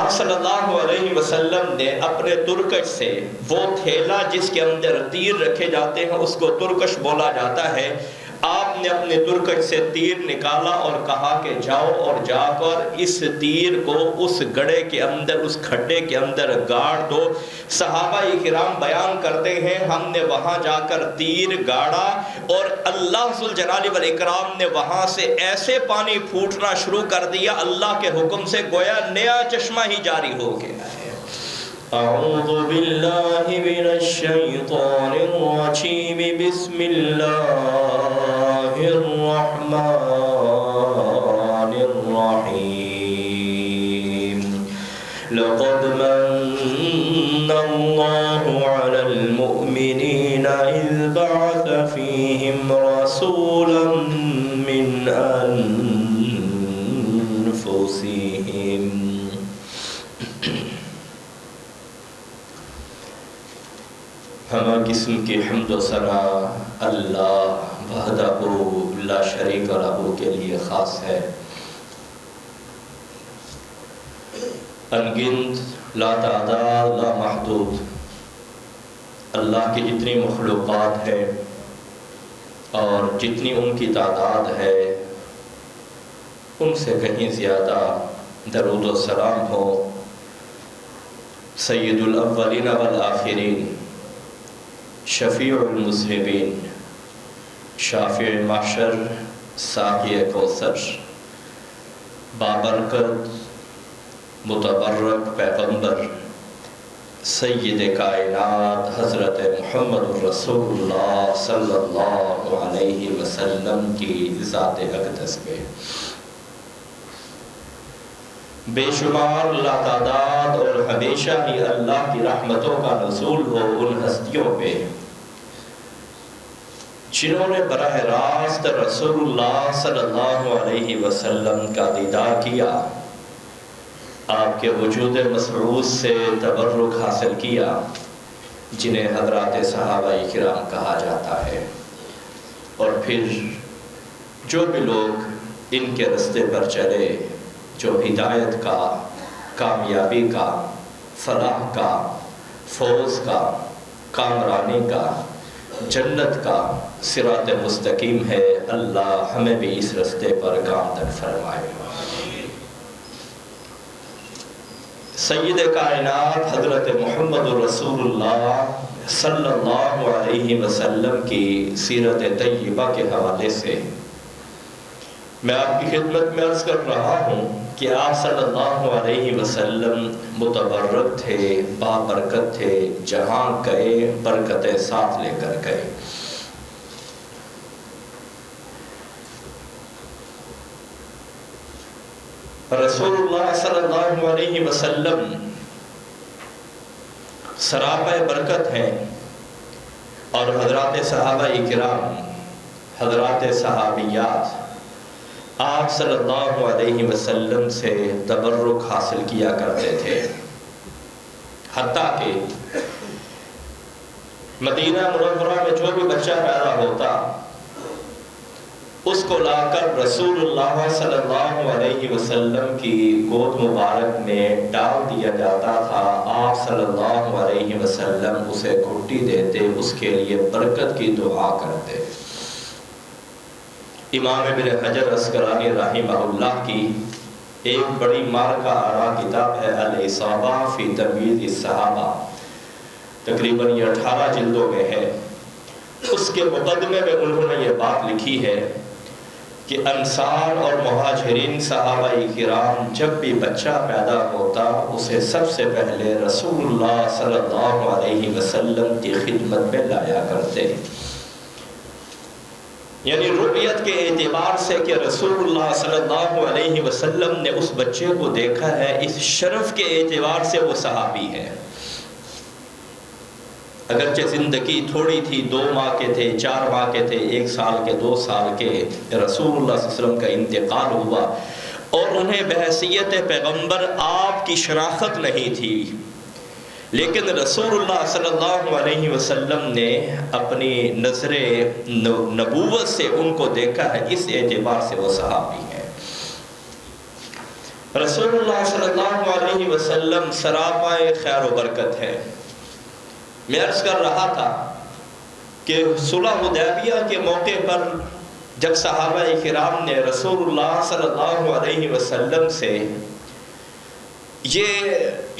آپ صلی اللہ علیہ وسلم نے اپنے ترکش سے وہ تھیلا جس کے اندر تیر رکھے جاتے ہیں اس کو ترکش بولا جاتا ہے، آپ نے اپنے ترکش سے تیر نکالا اور کہا کہ جاؤ اور جا کر اس تیر کو اس گڑھے کے اندر، اس کھڈے کے اندر گاڑ دو۔ صحابہ کرام بیان کرتے ہیں ہم نے وہاں جا کر تیر گاڑا اور اللہ ذوالجلال والاکرام نے وہاں سے ایسے پانی پھوٹنا شروع کر دیا اللہ کے حکم سے، گویا نیا چشمہ ہی جاری ہو گیا ہے۔ اعوذ باللہ من الشیطان الرجیم، بسم اللہ الرحمن الرحیم۔ لقد من اللہ علی المؤمنین اذ بعث فیہم رسولا من انفسہم۔ ہمہ قسم کی حمد و ثنا اللہ وحدہ لا شریک لہ کے لیے خاص ہے۔ انگنت، لا تعداد، لا محدود اللہ کی جتنی مخلوقات ہے اور جتنی ان کی تعداد ہے ان سے کہیں زیادہ درود و سلام ہو سید الاولین والآخرین، شفیع المذنبین، شافع محشر، ساقی کوثر، بابرکت متبرک پیغمبر سید کائنات حضرت محمد رسول اللہ صلی اللہ علیہ وسلم کی ذات اقدس پہ بے شمار لاتعداد اور ہمیشہ ہی اللہ کی رحمتوں کا نزول ہو ان ہستیوں پہ جنہوں نے براہ راست رسول اللہ صلی اللہ علیہ وسلم کا دیدار کیا، آپ کے وجود مسعود سے تبرک حاصل کیا، جنہیں حضرات صحابہ کرام کہا جاتا ہے، اور پھر جو بھی لوگ ان کے رستے پر چلے، جو ہدایت کا، کامیابی کا، فلاح کا، فوز کا، کامرانی کا، جنت کا صراط مستقیم ہے، اللہ ہمیں بھی اس رستے پر گامزن فرمائے۔ سید کائنات حضرت محمد رسول اللہ صلی اللہ علیہ وسلم کی سیرت طیبہ کے حوالے سے میں آپ کی خدمت میں عرض کر رہا ہوں کہ آپ صلی اللہ علیہ وسلم متبرک تھے، بابرکت تھے، جہاں گئے برکتیں ساتھ لے کر گئے۔ رسول اللہ صلی اللہ علیہ وسلم سراپہ برکت ہیں، اور حضرات صحابہ کرام، حضرات صحابیات آپ صلی اللہ علیہ وسلم سے تبرک حاصل کیا کرتے تھے، حتیٰ کہ مدینہ منورہ میں جو بھی بچہ پیدا ہوتا اس کو لا کر رسول اللہ صلی اللہ علیہ وسلم کی گود مبارک میں ڈال دیا جاتا تھا۔ آپ صلی اللہ علیہ وسلم اسے گھٹی دیتے، اس کے لیے برکت کی دعا کرتے۔ امام ابن حجر عسقلانی رحمہ اللہ کی ایک بڑی مارکہ آرا کتاب ہے الاصابہ فی تمییز الصحابہ، تقریباً یہ 18 جلدوں میں ہے۔ اس کے مقدمے میں انہوں نے یہ بات لکھی ہے کہ انصار اور مہاجرین صحابہ کرام جب بھی بچہ پیدا ہوتا اسے سب سے پہلے رسول اللہ صلی اللہ علیہ وسلم کی خدمت میں لایا کرتے، یعنی رؤیت کے اعتبار سے کہ رسول اللہ صلی اللہ علیہ وسلم نے اس بچے کو دیکھا ہے، اس شرف کے اعتبار سے وہ صحابی ہے۔ اگرچہ زندگی تھوڑی تھی، 2 ماہ کے تھے، 4 ماہ کے تھے، 1 سال کے، 2 سال کے، رسول اللہ صلی اللہ علیہ وسلم کا انتقال ہوا اور انہیں بحیثیت پیغمبر آپ کی شناخت نہیں تھی، لیکن رسول اللہ صلی اللہ علیہ وسلم نے اپنی نظر نبوت سے ان کو دیکھا ہے، اس اعتبار سے وہ صحابی ہیں۔ رسول اللہ صلی اللہ علیہ وسلم سراپائے خیر و برکت ہے۔ میں عرض کر رہا تھا کہ صلح حدیبیہ کے موقع پر جب صحابہ کرام نے رسول اللہ صلی اللہ علیہ وسلم سے یہ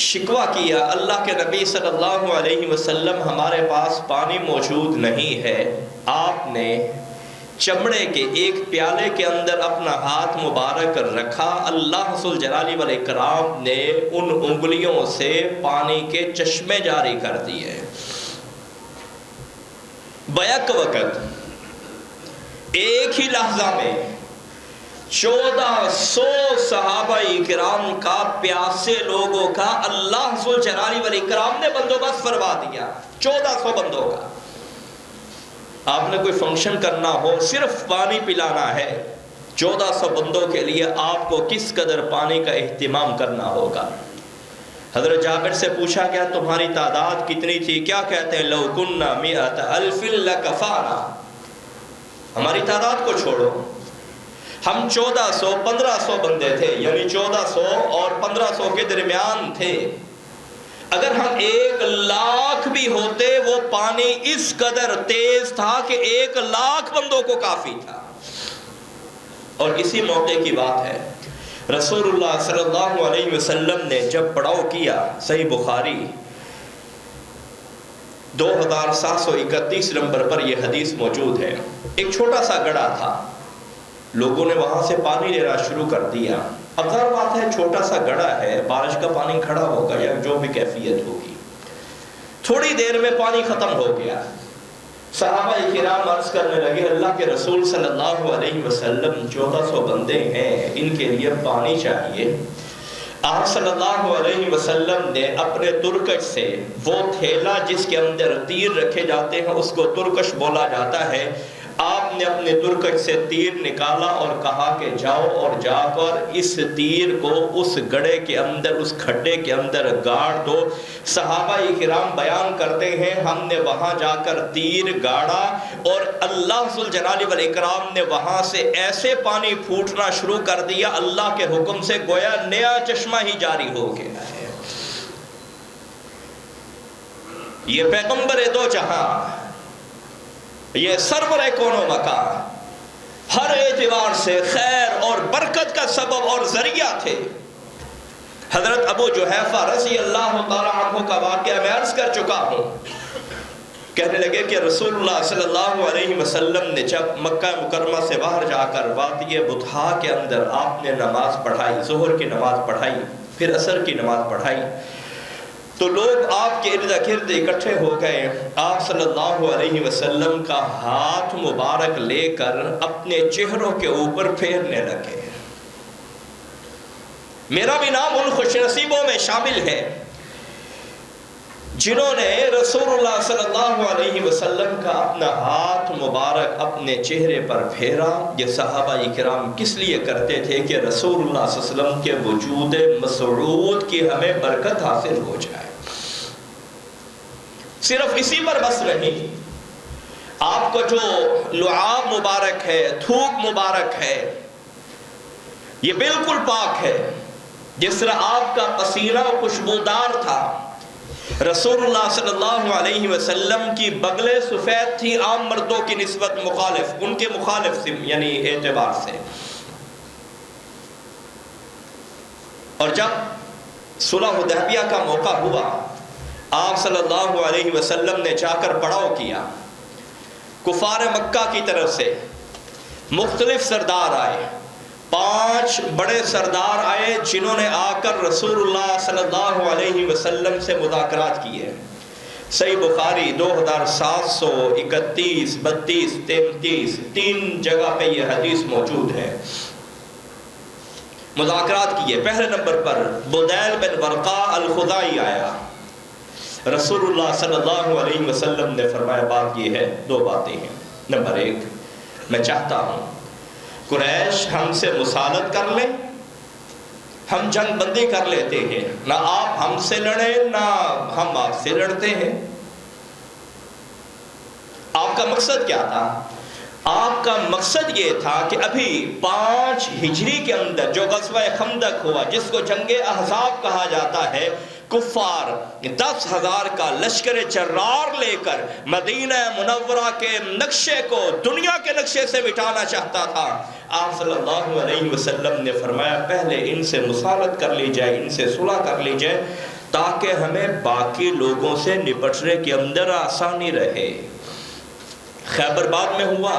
شکوہ کیا، اللہ کے نبی صلی اللہ علیہ وسلم ہمارے پاس پانی موجود نہیں ہے، آپ نے چمڑے کے ایک پیالے کے اندر اپنا ہاتھ مبارک رکھا، اللہ ذو جلال والاکرام نے ان انگلیوں سے پانی کے چشمے جاری کر دیے۔ بیک وقت ایک ہی لحظہ میں 1400 صحابہ کرام کا، پیاسے لوگوں کا اللہ ذو جلال والاکرام نے بندوبست فرما دیا، 1400 بندوں کا۔ آپ نے کوئی فنکشن کرنا ہو، صرف پانی پلانا ہے، 1400 بندوں کے لیے آپ کو کس قدر پانی کا اہتمام کرنا ہوگا۔ حضرت جابر سے پوچھا گیا تمہاری تعداد کتنی تھی؟ کیا کہتے ہیں؟ لو کننا مئۃ الف لکفانا، ہماری تعداد کو چھوڑو، ہم 1400 1500 بندے تھے، یعنی 1400 اور 1500 کے درمیان تھے۔ اگر ہم 1,00,000 بھی ہوتے، وہ پانی اس قدر تیز تھا کہ 1,00,000 بندوں کو کافی تھا۔ اور اسی موقع کی بات ہے، رسول اللہ صلی اللہ علیہ وسلم نے جب پڑاؤ کیا، صحیح بخاری 2731 نمبر پر یہ حدیث موجود ہے، ایک چھوٹا سا گڑھا تھا، لوگوں نے وہاں سے پانی لینا شروع کر دیا۔ اب ظاہر بات ہے چھوٹا سا گڑھا ہے، بارش کا پانی کھڑا ہوگا یا جو بھی کیفیت ہوگی، تھوڑی دیر میں پانی ختم ہو گیا۔ صحابہ کرام عرض کرنے لگے اللہ کے رسول صلی اللہ علیہ وسلم 1400 بندے ہیں، ان کے لیے پانی چاہیے۔ آپ صلی اللہ علیہ وسلم نے اپنے ترکش سے، وہ تھیلا جس کے اندر تیر رکھے جاتے ہیں اس کو ترکش بولا جاتا ہے، آپ نے اپنے ترکش سے تیر نکالا اور کہا کہ جاؤ اور جا کر اس تیر کو اس گڑھے کے اندر، اس کھڈے کے اندر گاڑ دو۔ صحابہ کرام بیان کرتے ہیں ہم نے وہاں جا کر تیر گاڑا اور اللہ ذو الجلال والاکرام نے وہاں سے ایسے پانی پھوٹنا شروع کر دیا اللہ کے حکم سے، گویا نیا چشمہ ہی جاری ہو گیا ہے۔ یہ پیغمبر دو جہاں، یہ سرور کون و مکان، ہر اعتبار سے خیر اور برکت کا سبب اور ذریعہ تھے۔ حضرت ابو جحیفہ رضی اللہ تعالیٰ عنہ کا واقعہ میں عرض کر چکا ہوں، کہنے لگے کہ رسول اللہ صلی اللہ علیہ وسلم نے جب مکہ مکرمہ سے باہر جا کر وادی بطحا کے اندر آپ نے نماز پڑھائی، ظہر کی نماز پڑھائی، پھر عصر کی نماز پڑھائی، تو لوگ آپ کے ارد گرد اکٹھے ہو گئے۔ آپ صلی اللہ علیہ وسلم کا ہاتھ مبارک لے کر اپنے چہروں کے اوپر پھیرنے لگے۔ میرا بھی نام ان خوش نصیبوں میں شامل ہے جنہوں نے رسول اللہ صلی اللہ علیہ وسلم کا اپنا ہاتھ مبارک اپنے چہرے پر پھیرا۔ یہ صحابہ کرام کس لیے کرتے تھے؟ کہ رسول اللہ صلی اللہ علیہ وسلم کے وجود مسعود کی ہمیں برکت حاصل ہو جائے۔ صرف اسی پر بس نہیں، آپ کو جو لعاب مبارک ہے، تھوک مبارک ہے، یہ بالکل پاک ہے۔ جس طرح آپ کا پسینہ خوشبودار تھا، رسول اللہ صلی اللہ علیہ وسلم کی بغلیں سفید تھی عام مردوں کی نسبت، مخالف ان کے مخالف سے، یعنی اعتبار سے۔ اور جب صلح حدیبیہ کا موقع ہوا، آپ صلی اللہ علیہ وسلم نے جا کر پڑاؤ کیا۔ کفار مکہ کی طرف سے مختلف سردار آئے، 5 بڑے سردار آئے جنہوں نے آ کر رسول اللہ صلی اللہ علیہ وسلم سے مذاکرات کیے۔ صحیح بخاری 2731 32 33 3 جگہ پہ یہ حدیث موجود ہے۔ مذاکرات کیے۔ پہلے نمبر پر بدیل بن ورقا الخزاعی آیا، رسول اللہ صلی اللہ علیہ وسلم نے فرمایا بات یہ ہے، 2 باتیں ہیں۔ نمبر 1، میں چاہتا ہوں قریش ہم سے مسالت کر لیں، ہم جنگ بندی کر لیتے ہیں، نہ آپ ہم سے لڑیں نہ ہم آپ سے لڑتے ہیں۔ آپ کا مقصد کیا تھا؟ آپ کا مقصد یہ تھا کہ ابھی 5 ہجری کے اندر جو غزوہ خندق ہوا، جس کو جنگ احزاب کہا جاتا ہے، کفار 10,000 کا لشکر جرار لے کر مدینہ منورہ کے نقشے کو دنیا کے نقشے سے مٹانا چاہتا تھا۔ آپ صلی اللہ علیہ وسلم نے فرمایا پہلے ان سے مصالحت کر لی جائے، ان سے صلح کر لی جائے، تاکہ ہمیں باقی لوگوں سے نپٹنے کے اندر آسانی رہے۔ خیبر بعد میں ہوا،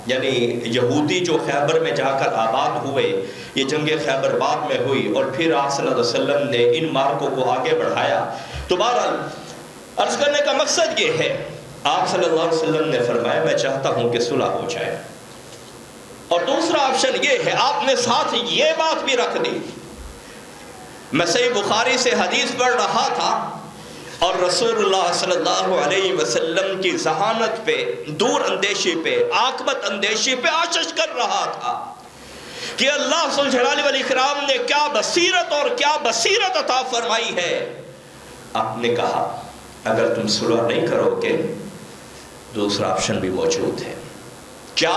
یعنی یہودی جو خیبر میں جا کر آباد ہوئے، یہ جنگ خیبر بعد میں ہوئی، اور پھر آپ صلی اللہ علیہ وسلم نے ان مارکوں کو آگے بڑھایا۔ تو بہرحال عرض کرنے کا مقصد یہ ہے، آپ صلی اللہ علیہ وسلم نے فرمایا میں چاہتا ہوں کہ صلح ہو جائے، اور دوسرا آپشن یہ ہے، آپ نے ساتھ یہ بات بھی رکھ دی۔ میں صحیح بخاری سے حدیث پڑھ رہا تھا اور رسول اللہ صلی اللہ علیہ وسلم کی ذہانت پہ، دور اندیشی پہ، عاقبت اندیشی پہ آشش کر رہا تھا کہ اللہ ذوالجلال والاکرام نے کیا بصیرت اور کیا بصیرت عطا فرمائی ہے۔ آپ نے کہا اگر تم صلح نہیں کرو گے دوسرا آپشن بھی موجود ہے۔ کیا؟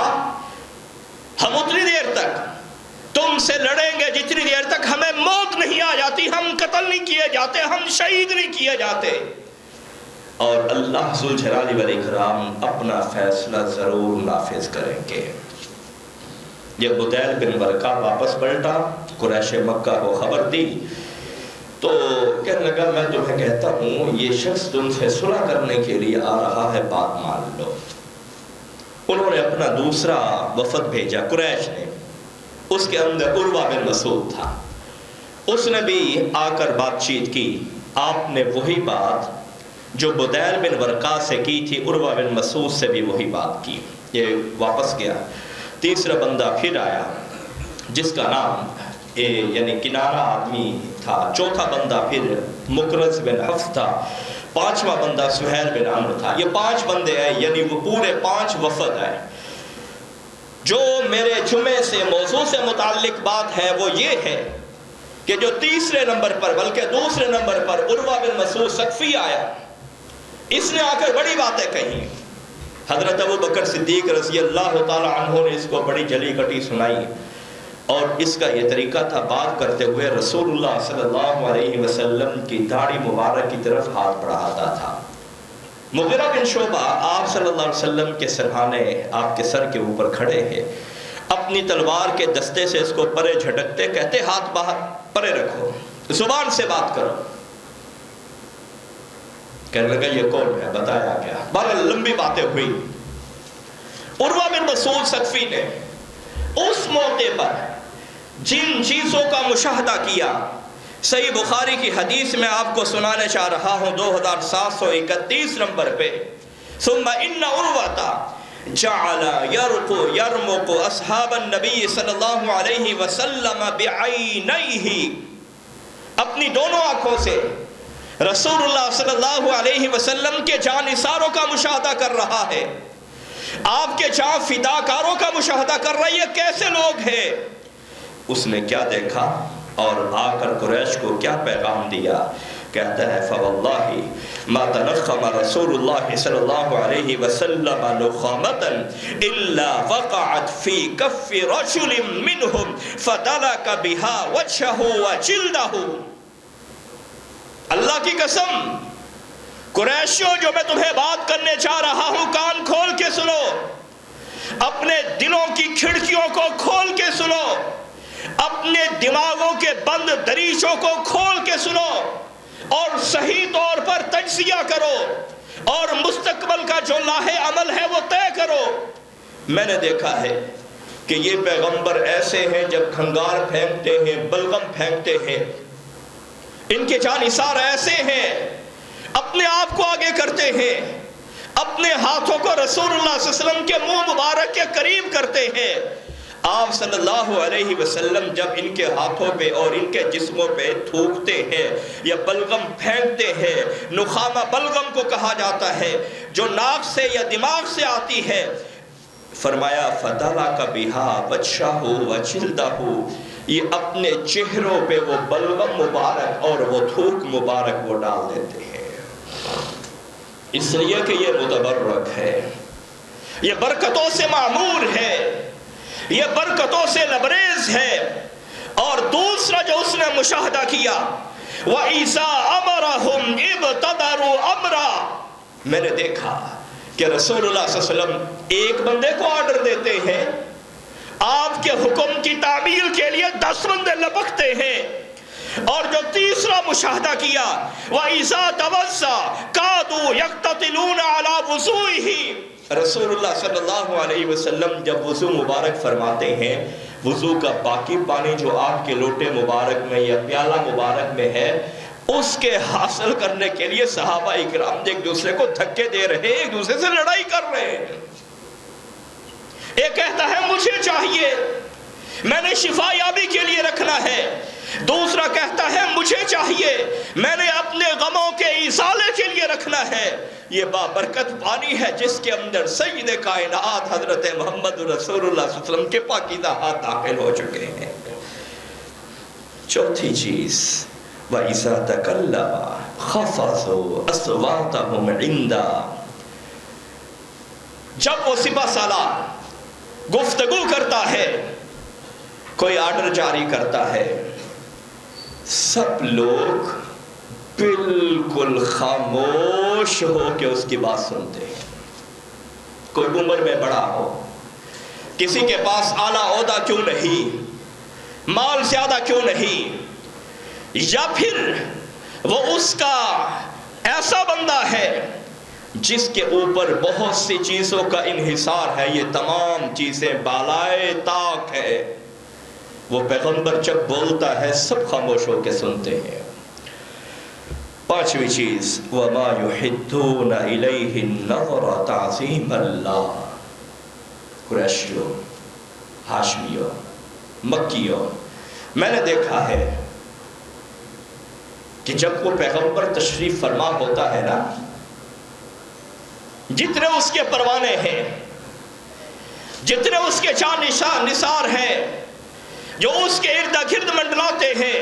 ہم اتنی دیر تک تم سے لڑیں گے جتنی دیر تک ہمیں موت نہیں آ جاتی، ہم قتل نہیں کیے جاتے، ہم شہید نہیں کیے جاتے، اور اللہ ذوالجلال والاکرام اپنا فیصلہ ضرور نافذ کریں گے۔ یہ بدیل بن ورقہ واپس پلٹا، قریش مکہ کو خبر دی، تو کہنے لگا میں تمہیں کہتا ہوں یہ شخص تم سے صلح کرنے کے لیے آ رہا ہے، بات مان لو۔ انہوں نے اپنا دوسرا وفد بھیجا، قریش نے، اس کے اندر عروہ بن مسعود تھا، اس نے بھی آ کر بات چیت کی۔ آپ نے وہی بات جو بدیل بن ورقہ سے کی تھی عروہ بن مسعود سے بھی وہی بات کی۔ یہ واپس گیا، تیسرا بندہ پھر آیا جس کا نام یعنی کنارہ آدمی تھا، چوتھا بندہ پھر مکرز بن حفص تھا، پانچواں بندہ سہیل بن عمرو تھا۔ یہ 5 بندے آئے، یعنی وہ پورے 5 وفد آئے۔ جو میرے جمعے سے موضوع سے متعلق بات ہے وہ یہ ہے کہ جو تیسرے نمبر پر بلکہ دوسرے نمبر پر عروہ بن مسعود ثقفی آیا، اس نے آ کر بڑی باتیں کہیں۔ حضرت ابو بکر صدیق رضی اللہ تعالی عنہ نے اس کو بڑی جلی کٹی سنائی، اور اس کا یہ طریقہ تھا بات کرتے ہوئے رسول اللہ صلی اللہ علیہ وسلم کی داڑھی مبارک کی طرف ہاتھ بڑھاتا تھا۔ مغیرہ بن شعبہ آپ صلی اللہ علیہ وسلم کے سرہانے آپ کے سر کے اوپر کھڑے ہیں، اپنی تلوار کے دستے سے اس کو پرے جھٹکتے، کہتے ہاتھ باہر پرے رکھو، زبان سے بات کرو۔ کہنے لگا یہ کون ہے، بتایا گیا، بڑی لمبی باتیں ہوئی۔ عروہ بن مسعود ثقفی نے اس موقع پر جن چیزوں کا مشاہدہ کیا، صحیح بخاری کی حدیث میں آپ کو سنانے چاہ رہا ہوں 2731 نمبر پہ، ثم ان عروہ جعل یرمق اصحاب النبی صلی اللہ علیہ وسلم بعینیہ، اپنی دونوں آنکھوں سے رسول اللہ صلی اللہ علیہ وسلم کے جانثاروں کا مشاہدہ کر رہا ہے، آپ کے جان فداکاروں کا مشاہدہ کر رہا ہے، یہ کیسے لوگ ہیں۔ اس نے کیا دیکھا اور آ کر قریش کو کیا پیغام دیا، کہتا ہے فواللہ ما تنخم رسول اللہ صلی اللہ علیہ وسلم نخامتا الا وقعت فی کف رجل منہم فدلک بها وجهه وجلدہ۔ اللہ کی قسم، قریشیوں جو میں تمہیں بات کرنے جا رہا ہوں کان کھول کے سنو، اپنے دلوں کی کھڑکیوں کو کھول کے سنو، اپنے دماغوں کے بند دریچوں کو کھول کے سنو، اور صحیح طور پر تجزیہ کرو، اور مستقبل کا جو لاہ عمل ہے وہ طے کرو۔ میں نے دیکھا ہے کہ یہ پیغمبر ایسے ہیں جب کھنگار پھینکتے ہیں، بلغم پھینکتے ہیں، ان کے جانثار ایسے ہیں، اپنے آپ کو آگے کرتے ہیں، اپنے ہاتھوں کو رسول اللہ صلی اللہ علیہ وسلم کے منہ مبارک کے قریب کرتے ہیں۔ آپ صلی اللہ علیہ وسلم جب ان کے ہاتھوں پہ اور ان کے جسموں پہ تھوکتے ہیں یا بلغم پھینکتے ہیں، نخامہ بلغم کو کہا جاتا ہے جو ناک سے یا دماغ سے آتی ہے، فرمایا فَدَلَكَ بِهَا وَجْهَهُ وَجِلْدَهُ، یہ اپنے چہروں پہ وہ بلغم مبارک اور وہ تھوک مبارک وہ ڈال دیتے ہیں، اس لیے کہ یہ متبرک ہے۔ یہ برکتوں سے معمور ہے، یہ برکتوں سے لبریز ہے۔ اور دوسرا جو اس نے مشاہدہ کیا، وَإِذَا أَمَرَهُمْ ابْتَدَرُوا أَمْرًا، میں نے دیکھا کہ رسول اللہ صلی اللہ علیہ وسلم ایک بندے کو آرڈر دیتے ہیں، آپ کے حکم کی تعمیل کے لیے 10 بندے لپکتے ہیں۔ اور جو تیسرا مشاہدہ کیا، وَإِذَا تَوَضَّأَ كَادُوا يَقْتَتِلُونَ عَلَى وُضُوئِهِ، رسول اللہ صلی اللہ علیہ وسلم جب وضو مبارک فرماتے ہیں، وضو کا باقی پانی جو آپ کے لوٹے مبارک میں یا پیالہ مبارک میں ہے، اس کے حاصل کرنے کے لیے صحابہ اکرام ایک دوسرے کو دھکے دے رہے ہیں، ایک دوسرے سے لڑائی کر رہے ہیں۔ ایک کہتا ہے مجھے چاہیے، میں نے شفا یابی کے لیے رکھنا ہے، دوسرا کہتا ہے مجھے چاہیے، میں نے اپنے غموں کے ازالے کے لیے رکھنا ہے۔ یہ بابرکت پانی ہے جس کے اندر سید کائنات حضرت محمد رسول اللہ صلی اللہ علیہ وسلم کے پاکیزہ ہاتھ داخل ہو چکے ہیں۔ چوتھی چیز، وَإِذَا تَكَلَّمَ خَفَضُوا أَصْوَاتَهُمْ عِنْدَ، جب وہ سپہ سالار گفتگو کرتا ہے، کوئی آرڈر جاری کرتا ہے، سب لوگ بالکل خاموش ہو کے اس کی بات سنتے ہیں۔ کوئی عمر میں بڑا ہو، کسی کے پاس اعلیٰ عہدہ کیوں نہیں، مال زیادہ کیوں نہیں، یا پھر وہ اس کا ایسا بندہ ہے جس کے اوپر بہت سی چیزوں کا انحصار ہے، یہ تمام چیزیں بالائے طاق ہے، وہ پیغمبر جب بولتا ہے سب خاموش ہو کے سنتے ہیں۔ پانچویں چیز، وَمَا يُحِدُّونَ إِلَيْهِ النَّظْرَ تَعْظِيمَ اللَّهِ، قریشیوں، ہاشمیوں، مکیوں، میں نے دیکھا ہے کہ جب وہ پیغمبر تشریف فرما ہوتا ہے نا، جتنے اس کے پروانے ہیں، جتنے اس کے جان نثار ہیں، جو اس کے ارد گرد منڈلاتے ہیں،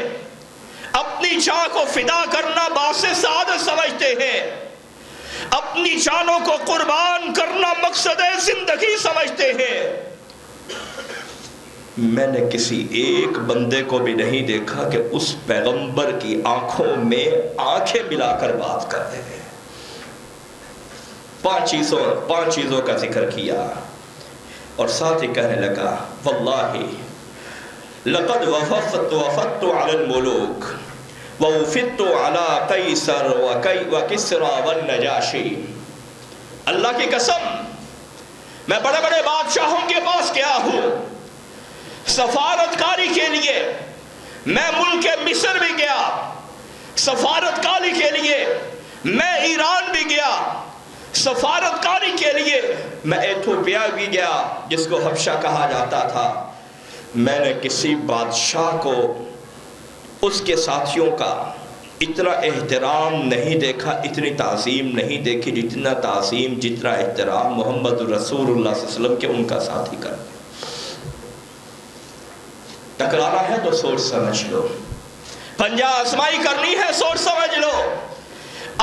اپنی جان کو فدا کرنا باعث سعادت سمجھتے ہیں، اپنی جانوں کو قربان کرنا مقصد زندگی سمجھتے ہیں۔ میں نے کسی ایک بندے کو بھی نہیں دیکھا کہ اس پیغمبر کی آنکھوں میں آنکھیں ملا کر بات کرتے ہیں۔ پانچ چیزوں کا ذکر کیا اور ساتھ ہی کہنے لگا، واللہ لقد وفدت على الملوک ووفدت على قیصر وکسرا والنجاشی، اللہ کی قسم میں بڑے بڑے بادشاہوں کے پاس گیا ہوں سفارتکاری کے لیے، میں ملک مصر بھی گیا سفارتکاری کے لیے، میں ایران بھی گیا سفارتکاری کے لیے، میں ایتھوپیا بھی گیا جس کو حبشہ کہا جاتا تھا۔ میں نے کسی بادشاہ کو اس کے ساتھیوں کا اتنا احترام نہیں دیکھا، اتنی تعظیم نہیں دیکھی جتنا تعظیم جتنا احترام محمد رسول اللہ صلی اللہ علیہ وسلم کے ان کا ساتھی کرتے۔ ٹکرانا ہے تو سوچ سمجھ لو، پنجہ آزمائی کرنی ہے سوچ سمجھ لو،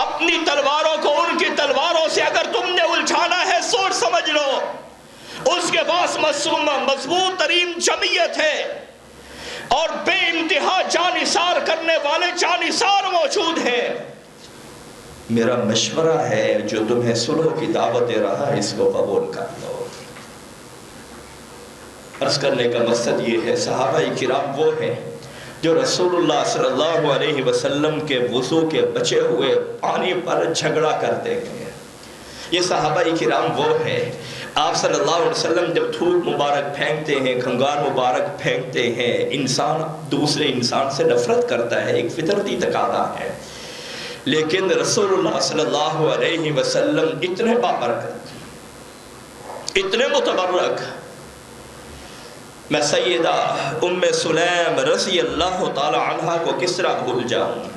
اپنی تلواروں کو ان کی تلواروں سے اگر تم نے الجھانا ہے سوچ سمجھ لو، اس کے پاس مضبوط ترین جمعیت ہے اور بے انتہا جانثار کرنے والے جانثار موجود ہیں۔ میرا مشورہ ہے جو تمہیں صلح کی دعوت دے رہا ہے اس کو قبول کر لو۔ عرض کرنے کا مقصد یہ ہے، صحابہ کرام وہ ہیں جو رسول اللہ صلی اللہ علیہ وسلم کے وضو کے بچے ہوئے پانی پر جھگڑا کرتے ہیں۔ یہ صحابہ کرام وہ ہیں، آپ صلی اللہ علیہ وسلم جب تھوک مبارک پھینکتے ہیں، کھنگار مبارک پھینکتے ہیں، انسان دوسرے انسان سے نفرت کرتا ہے، ایک فطرتی تقاضا ہے، لیکن رسول اللہ صلی اللہ علیہ وسلم اتنے بابرکت، اتنے متبرک۔ میں سیدہ ام سلیم رضی اللہ تعالی عنہ کو کس طرح بھول جاؤں؟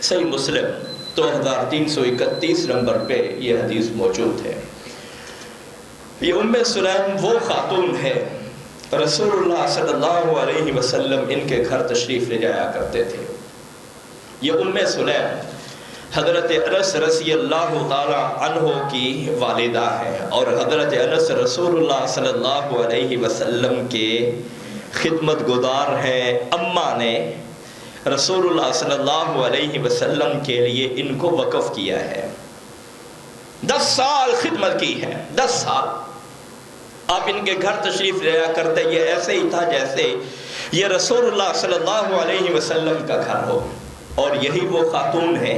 صحیح مسلم 2331 نمبر پہ یہ حدیث موجود ہے۔ یہ ام سلیم وہ خاتون ہے، رسول اللہ صلی اللہ علیہ وسلم ان کے گھر تشریف لے جایا کرتے تھے۔ یہ ام سلیم حضرت انس رضی اللہ تعالی عنہ کی والدہ ہیں، اور حضرت انس رسول اللہ صلی اللہ علیہ وسلم کے خدمت گزار ہیں۔ اماں نے رسول اللہ صلی اللہ علیہ وسلم کے لیے ان کو وقف کیا ہے، 10 سال خدمت کی ہے، 10 سال۔ آپ ان کے گھر تشریف لیا کرتے، یہ ایسے ہی تھا جیسے یہ رسول اللہ صلی اللہ علیہ وسلم کا گھر ہو۔ اور یہی وہ خاتون ہے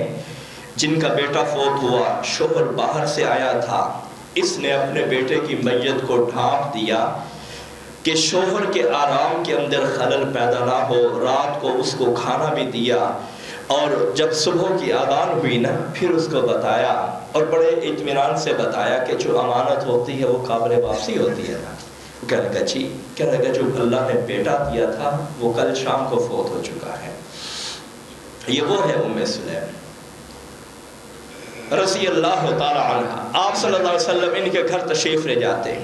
جن کا بیٹا فوت ہوا، شوہر باہر سے آیا تھا، اس نے اپنے بیٹے کی میت کو ڈھانپ دیا کہ شوہر کے آرام کے اندر خلل پیدا نہ ہو، رات کو اس کو کھانا بھی دیا، اور جب صبح کی اذان ہوئی نا پھر اس کو بتایا، اور بڑے اطمینان سے بتایا کہ جو امانت ہوتی ہے وہ قابل واپسی ہوتی ہے نا۔ کہنے لگا جی، کہنے لگا جو اللہ نے بیٹا دیا تھا وہ کل شام کو فوت ہو چکا ہے۔ یہ وہ ہے ام سلیم رضی اللہ تعالی عنہ۔ آپ صلی اللہ علیہ وسلم ان کے گھر تشریف لے جاتے،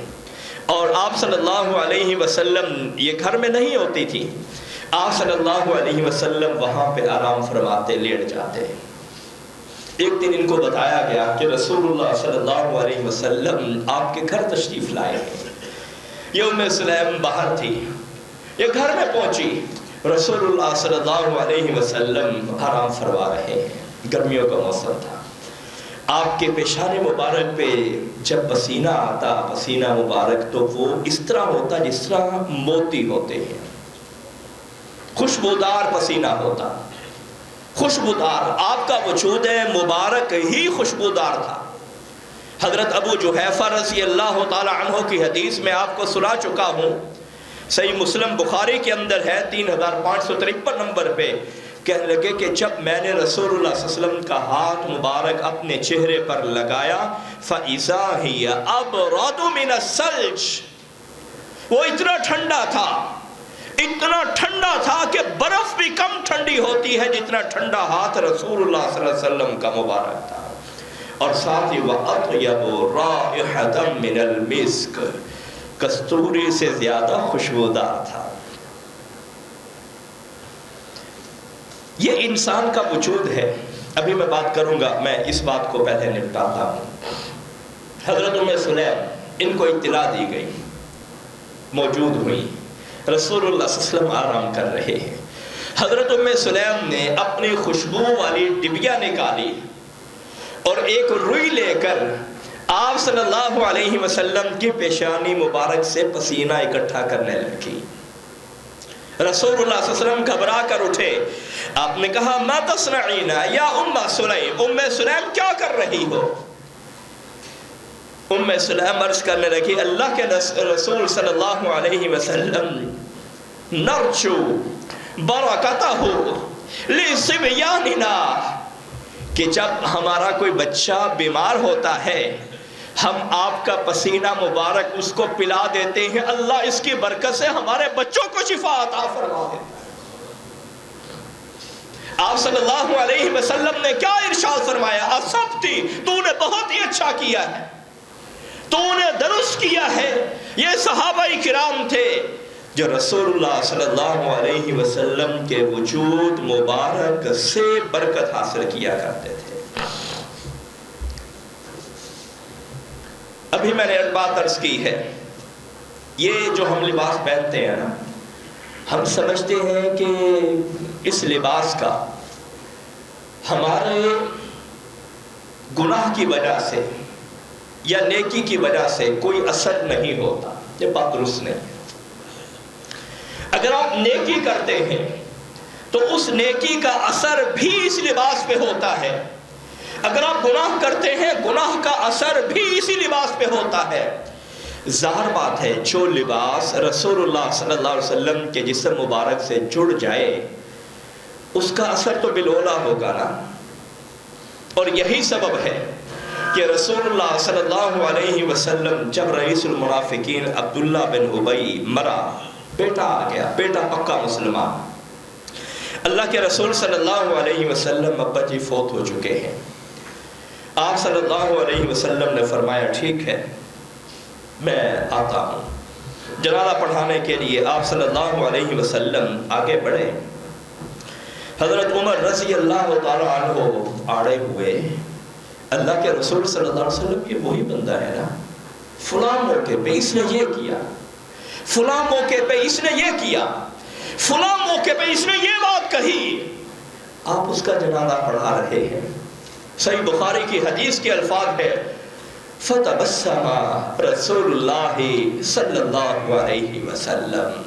اور آپ صلی اللہ علیہ وسلم یہ گھر میں نہیں ہوتی تھی، آپ صلی اللہ علیہ وسلم وہاں پہ آرام فرماتے، لیٹ جاتے۔ ایک دن ان کو بتایا گیا کہ رسول اللہ صلی اللہ علیہ وسلم آپ کے گھر تشریف لائے ہیں۔ یہ ام سلیم باہر تھی، یہ گھر میں پہنچی، رسول اللہ صلی اللہ علیہ وسلم آرام فرما رہے ہیں، گرمیوں کا موسم تھا۔ آپ کے پیشانی مبارک پہ جب پسینہ آتا، پسینہ مبارک تو وہ اس طرح ہوتا جس طرح موتی ہوتے ہیں، خوشبودار پسینہ ہوتا، خوشبودار۔ آپ کا وجود مبارک ہی خوشبودار تھا۔ حضرت ابو جحیفہ رضی اللہ تعالی عنہ کی حدیث میں آپ کو سنا چکا ہوں، صحیح مسلم بخاری کے اندر ہے 3553 نمبر پہ، کہنے لگے کہ جب میں نے رسول اللہ صلی اللہ علیہ وسلم کا ہاتھ مبارک اپنے چہرے پر لگایا، فَإِذَا هِيَ أَبْرَدُ مِنَ الثَّلْجِ، وہ اتنا ٹھنڈا تھا، اتنا ٹھنڈا تھا کہ برف بھی کم ٹھنڈی ہوتی ہے جتنا ٹھنڈا ہاتھ رسول اللہ صلی اللہ علیہ وسلم کا مبارک تھا۔ اور ساتھ ہی وَأَطْيَبُ رَائِحَةً مِنَ الْمِسْكِ، کستوری سے زیادہ خوشبودار تھا۔ یہ انسان کا وجود ہے۔ ابھی میں بات کروں گا، میں اس بات کو پہلے نپٹاتا ہوں۔ حضرت ام سلیم ان کو اطلاع دی گئی، موجود ہوئی، رسول اللہ صلی اللہ علیہ وسلم آرام کر رہے ہیں۔ حضرت ام سلیم نے اپنی خوشبو والی ڈبیا نکالی اور ایک روئی لے کر آپ صلی اللہ علیہ وسلم کی پیشانی مبارک سے پسینہ اکٹھا کرنے لگی۔ رسول اللہ صلی اللہ علیہ وسلم گھبرا کر اٹھے، آپ نے کہا ما تصنعین یا ام سلیم، ام سلیم کیا کر رہی ہو؟ ام سلیم عرض کرنے لگی، اللہ کے رسول صلی اللہ علیہ وسلم نرجو برکتہ لصبیاننا، کہ جب ہمارا کوئی بچہ بیمار ہوتا ہے ہم آپ کا پسینہ مبارک اس کو پلا دیتے ہیں، اللہ اس کی برکت سے ہمارے بچوں کو شفا عطا فرما دیتا ہے۔ آپ صلی اللہ علیہ وسلم نے کیا ارشاد فرمایا؟ اصبتی، تو نے بہت ہی اچھا کیا ہے، تو نے درست کیا ہے۔ یہ صحابہ کرام تھے جو رسول اللہ صلی اللہ علیہ وسلم کے وجود مبارک سے برکت حاصل کیا کرتے تھے۔ ابھی میں نے ایک بات عرض کی ہے، یہ جو ہم لباس پہنتے ہیں نا، ہم سمجھتے ہیں کہ اس لباس کا ہمارے گناہ کی وجہ سے یا نیکی کی وجہ سے کوئی اثر نہیں ہوتا، یہ بات درست نہیں۔ اگر آپ نیکی کرتے ہیں تو اس نیکی کا اثر بھی اس لباس پہ ہوتا ہے، اگر آپ گناہ کرتے ہیں گناہ کا اثر بھی اسی لباس پہ ہوتا ہے۔ ظاہر بات ہے جو لباس رسول اللہ صلی اللہ علیہ وسلم کے جسم مبارک سے جڑ جائے اس کا اثر تو بالولا ہوگا نا۔ اور یہی سبب ہے کہ رسول اللہ صلی اللہ علیہ وسلم جب رئیس المنافقین عبداللہ بن ابی مرا، بیٹا آ گیا، بیٹا پکا مسلمان، اللہ کے رسول صلی اللہ علیہ وسلم ابا جی فوت ہو چکے ہیں۔ آپ صلی اللہ علیہ وسلم نے فرمایا ٹھیک ہے میں آتا ہوں۔ جنازہ پڑھانے کے لیے آپ صلی اللہ علیہ وسلم آگے بڑھے۔ حضرت عمر رضی اللہ تعالیٰ عنہ آڑے ہوئے، اللہ کے رسول صلی اللہ علیہ وسلم یہ وہی بندہ ہے نا، فلاں موقع پہ اس نے یہ کیا، فلاں موقع پہ اس نے یہ کیا، فلاں موقع پہ اس نے یہ بات کہی، آپ اس کا جنازہ پڑھا رہے ہیں۔ صحیح بخاری کی حدیث کے الفاظ ہے فَتَبَسَّمَ رسول اللہ صلی اللہ علیہ وسلم،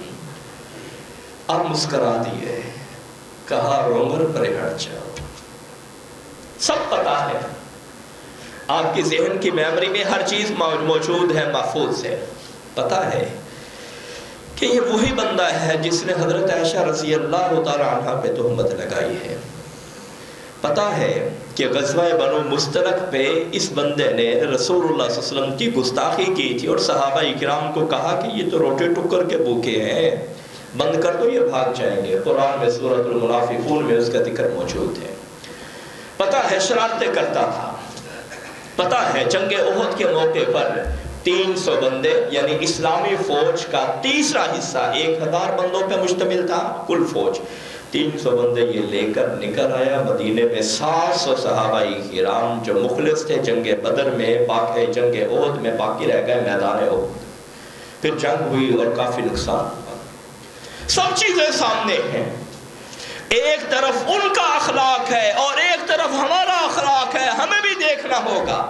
آپ مسکرا دیے، کہا عمر پرے ہٹ جاؤ۔ سب پتا ہے، آپ کی ذہن کی میموری میں ہر چیز موجود ہے، محفوظ ہے، پتا ہے کہ یہ وہی بندہ ہے جس نے حضرت عائشہ رضی اللہ تعالی عنہ پہ تہمت لگائی ہے۔ پتا ہے کہ غزوہ بنو مستلق پہ اس بندے نے رسول اللہ صلی اللہ علیہ وسلم کی گستاخی کی تھی اور صحابہ کرام کو کہا کہ یہ تو روٹے ٹکر کے بھوکے ہیں، بند کر دو، یہ بھاگ جائیں گے۔ قرآن میں سورۃ المنافقون میں اس کا ذکر موجود ہے۔ پتا ہے شرارتیں کرتا تھا، پتا ہے جنگ احد کے موقع پر 300 بندے یعنی اسلامی فوج کا تیسرا حصہ 1000 بندوں پہ مشتمل تھا، کل فوج 300 بندے یہ لے کر نکل آیا مدینے میں۔ 700 صحابہ کرام جو مخلص تھے جنگ بدر میں، جنگ احد میں باقی رہ گئے میدان احد۔ پھر جنگ ہوئی اور کافی نقصان ہوا۔ سب چیزیں سامنے ہیں، ایک طرف ان کا اخلاق ہے اور ایک طرف ہمارا اخلاق ہے۔ ہمیں بھی دیکھنا ہوگا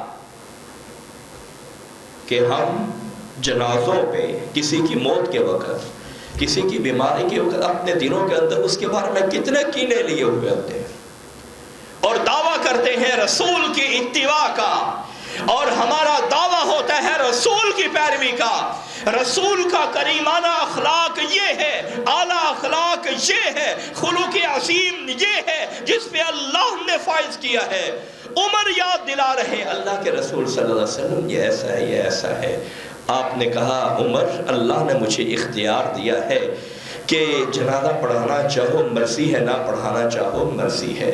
کہ ہم جنازوں پہ کسی کی موت کے وقت، کسی کی بیماری کے وقت اپنے دلوں کے اندر اس کے بارے میں کتنے کینے لیے ہوئے ہوتے ہیں اور دعویٰ کرتے ہیں رسول کی اتباع کا، اور ہمارا دعویٰ ہوتا ہے رسول کی پیروی کا۔ رسول کا کریمانہ اخلاق یہ ہے، اعلیٰ اخلاق یہ ہے، خلق عظیم یہ ہے جس پہ اللہ نے فائز کیا ہے۔ عمر یاد دلا رہے اللہ کے رسول صلی اللہ علیہ وسلم یہ ایسا ہے، یہ ایسا ہے۔ آپ نے کہا عمر اللہ نے مجھے اختیار دیا ہے کہ جنازہ پڑھانا چاہو مرضی ہے، نہ پڑھانا چاہو مرضی ہے۔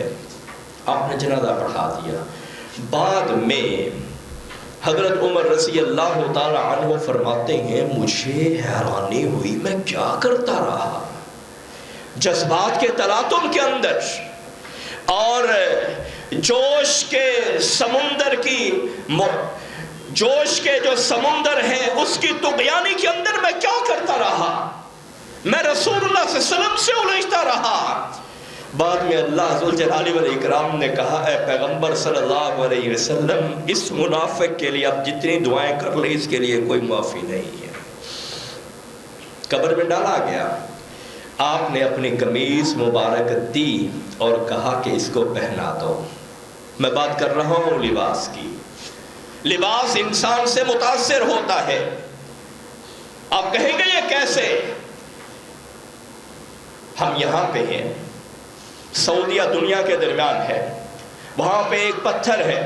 آپ نے جنازہ پڑھا دیا۔ بعد میں حضرت عمر رضی اللہ تعالی عنہ فرماتے ہیں مجھے حیرانی ہوئی میں کیا کرتا رہا، جذبات کے تلاطم کے اندر اور جوش کے سمندر کی جوش کے جو سمندر ہے اس کی طغیانی کے اندر میں کیا کرتا رہا، میں رسول اللہ صلی اللہ علیہ وسلم سے الجھتا رہا۔ بعد میں اللہ ذوالجلال والاکرام نے کہا اے پیغمبر صلی اللہ علیہ وسلم اس منافق کے لیے اب جتنی دعائیں کر لیں اس کے لیے کوئی معافی نہیں ہے۔ قبر میں ڈالا گیا، آپ نے اپنی قمیص مبارک دی اور کہا کہ اس کو پہنا دو۔ میں بات کر رہا ہوں لباس کی۔ لباس انسان سے متاثر ہوتا ہے۔ آپ کہیں گے یہ کیسے؟ ہم یہاں پہ ہیں، سعودیہ دنیا کے درمیان ہے، وہاں پہ ایک پتھر ہے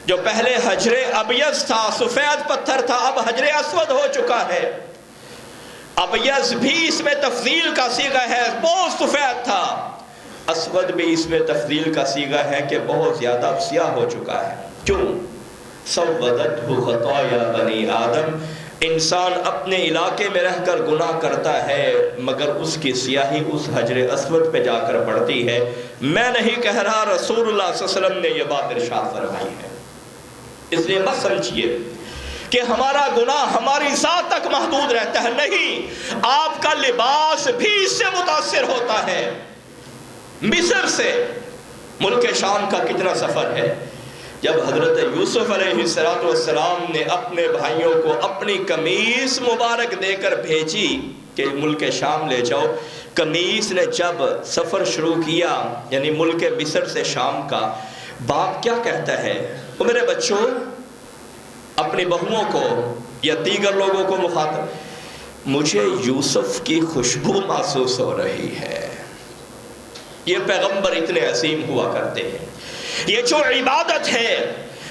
جو پہلے حجر ابیض تھا، سفید پتھر تھا، اب حجر اسود ہو چکا ہے۔ ابیض بھی اس میں تفضیل کا صیغہ ہے، بہت سفید تھا، اسود بھی اس میں تفضیل کا صیغہ ہے کہ بہت زیادہ سیاہ ہو چکا ہے۔ کیوں؟ سودتہ خطایا بنی آدم، انسان اپنے علاقے میں رہ کر گناہ کرتا ہے مگر اس کی سیاہی اس حجر اسود پہ جا کر پڑتی ہے۔ میں نہیں کہہ رہا، رسول اللہ صلی اللہ علیہ وسلم نے یہ بات ارشاد فرمائی ہے۔ اس لیے مت سمجھیے کہ ہمارا گناہ ہماری ذات تک محدود رہتا ہے، نہیں، آپ کا لباس بھی اس سے متاثر ہوتا ہے۔ مصر سے ملک شام کا کتنا سفر ہے۔ جب حضرت یوسف علیہ السلام نے اپنے بھائیوں کو اپنی قمیص مبارک دے کر بھیجی کہ ملک شام لے جاؤ، قمیص نے جب سفر شروع کیا یعنی ملک مصر سے شام کا، باپ کیا کہتا ہے، وہ میرے بچوں اپنی بہوؤں کو یا دیگر لوگوں کو مخاطب، مجھے یوسف کی خوشبو محسوس ہو رہی ہے۔ یہ پیغمبر اتنے عظیم ہوا کرتے ہیں۔ یہ جو عبادت ہے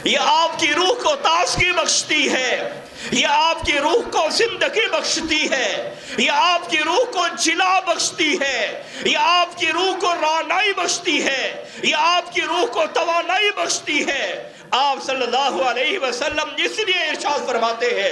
یہ آپ کی روح کو تازگی بخشتی ہے، یہ آپ کی روح کو زندگی بخشتی ہے، یہ آپ کی روح کو جلا بخشتی ہے، یہ آپ کی روح کو رانائی بخشتی ہے، یہ آپ کی روح کو توانائی بخشتی ہے۔ آپ صلی اللہ علیہ وسلم اس لیے ارشاد فرماتے ہیں